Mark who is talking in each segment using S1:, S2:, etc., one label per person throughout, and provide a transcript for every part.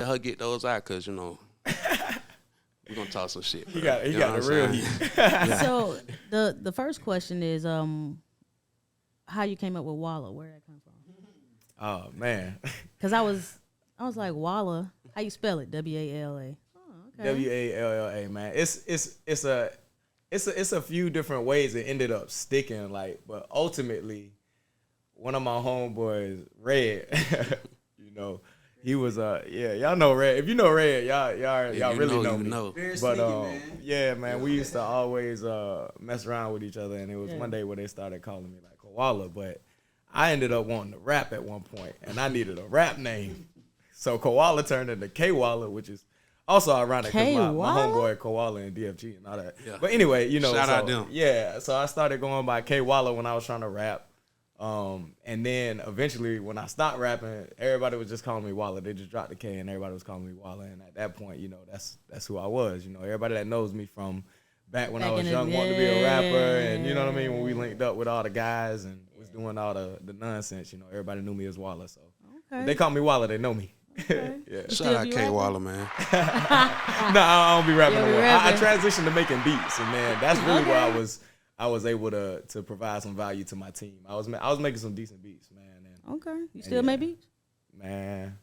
S1: her get those out because, you know, we're going to talk some shit.
S2: He got the real heat.
S3: So the first question is how you came up with Walla? Where did that come from?
S2: Oh man,
S3: Because I was like, Walla, how you spell it? W-A-L-A. Oh, okay.
S2: Walla, man. It's a few different ways it ended up sticking. Like, but ultimately, one of my homeboys, Red, you know, he was y'all know Red. If you know Red, y'all really know me.
S4: Very
S2: But
S4: sneaky, man.
S2: yeah, man, we used to always mess around with each other, and it was one day where they started calling me like Koala, but I ended up wanting to rap at one point, and I needed a rap name. So Koala turned into K-Walla, which is also ironic because my homeboy Koala and DFG and all that. Yeah. But anyway, you know,
S1: Shout out them.
S2: Yeah, so I started going by K-Walla when I was trying to rap. And then eventually when I stopped rapping, everybody was just calling me Walla. They just dropped the K and everybody was calling me Walla. And at that point, you know, that's who I was. You know, everybody that knows me from back when I was young wanted to be a rapper, and you know what I mean, when we linked up with all the guys and was doing all the nonsense, you know, everybody knew me as Walla. So if they call me Walla, they know me.
S3: Okay.
S2: Yeah.
S1: Shout out K Walla, man.
S2: No, I don't be rapping no more. I transitioned to making beats, and man, that's really where I was able to provide some value to my team. I was making some decent beats, man. And,
S3: okay. You still make beats?
S2: Man,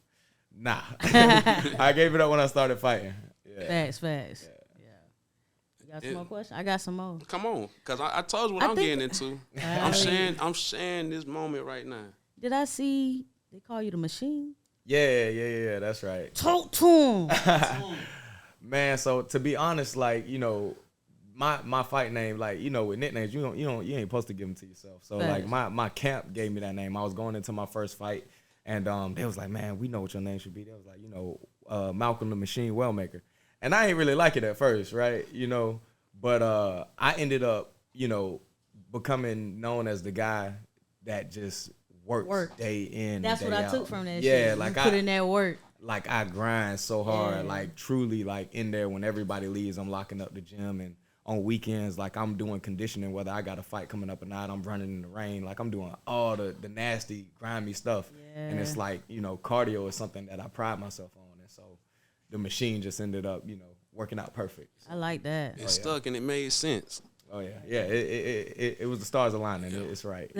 S2: nah. I gave it up when I started fighting. Yeah.
S3: Facts. Yeah. You got some more questions? I got some more.
S1: Come on, because I told you what I'm getting into. I'm sharing this moment right now.
S3: Did I see they call you the machine?
S2: Yeah, that's right.
S3: Talk to him.
S2: Man, so to be honest, like, you know, my fight name, like, you know, with nicknames, you ain't supposed to give them to yourself. So like my camp gave me that name. I was going into my first fight, and they was like, man, we know what your name should be. They was like, you know, Malcolm the Machine Wellmaker, and I ain't really like it at first, right? You know, but I ended up, you know, becoming known as the guy that just works day in.
S3: That's
S2: and day
S3: what I
S2: out.
S3: took from that.
S2: Yeah,
S3: shit.
S2: like
S3: you put in that work.
S2: Like I grind so hard, like truly, like in there when everybody leaves, I'm locking up the gym, and on weekends, like I'm doing conditioning, whether I got a fight coming up or not, I'm running in the rain, like I'm doing all the nasty, grimy stuff, and it's like, you know, cardio is something that I pride myself on, and so the machine just ended up, you know, working out perfect. So,
S3: I like that.
S1: It stuck and it made sense.
S2: Oh yeah, it was the stars aligning. It's right.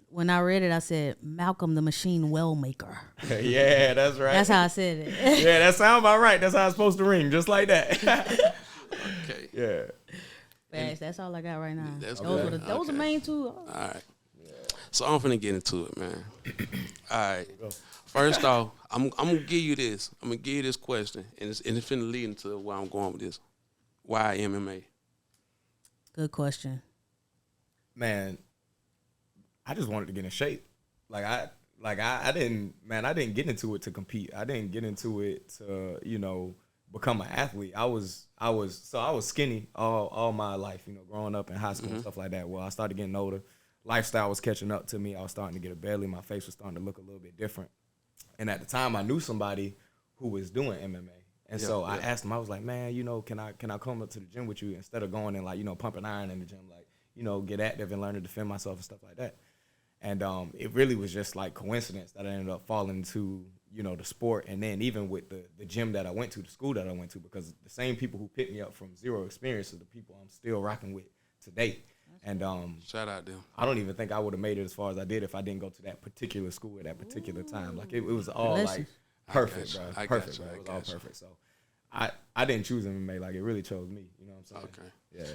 S3: When I read it, I said Malcolm the Machine Wellmaker.
S2: Yeah, that's right.
S3: That's how I said it.
S2: Yeah, that sounds about right. That's how it's supposed to ring, just like that.
S1: Okay.
S2: Yeah.
S3: Facts. That's all I got right now.
S1: Those
S3: are main two.
S1: All right. So I'm finna get into it, man. All right. First off, I'm gonna give you this. I'm gonna give you this question, and it's finna lead into where I'm going with this. Why MMA?
S3: Good question.
S2: Man, I just wanted to get in shape. I didn't get into it to compete. I didn't get into it to, you know, become an athlete. I was skinny all my life, you know, growing up in high school and stuff like that. Well, I started getting older. Lifestyle was catching up to me. I was starting to get a belly. My face was starting to look a little bit different. And at the time, I knew somebody who was doing MMA. And so I asked him, I was like, man, you know, can I come up to the gym with you instead of going and, like, you know, pumping iron in the gym, like, you know, get active and learn to defend myself and stuff like that. And it really was just like coincidence that I ended up falling into, you know, the sport. And then even with the gym that I went to, the school that I went to, because the same people who picked me up from zero experience are the people I'm still rocking with today. And
S1: shout out them.
S2: I don't even think I would have made it as far as I did if I didn't go to that particular school at that particular time. Like it was all like perfect, bro. Perfect, bro. It was all perfect. So I didn't choose MMA. Like it really chose me. You know what I'm saying?
S1: Okay.
S2: Yeah.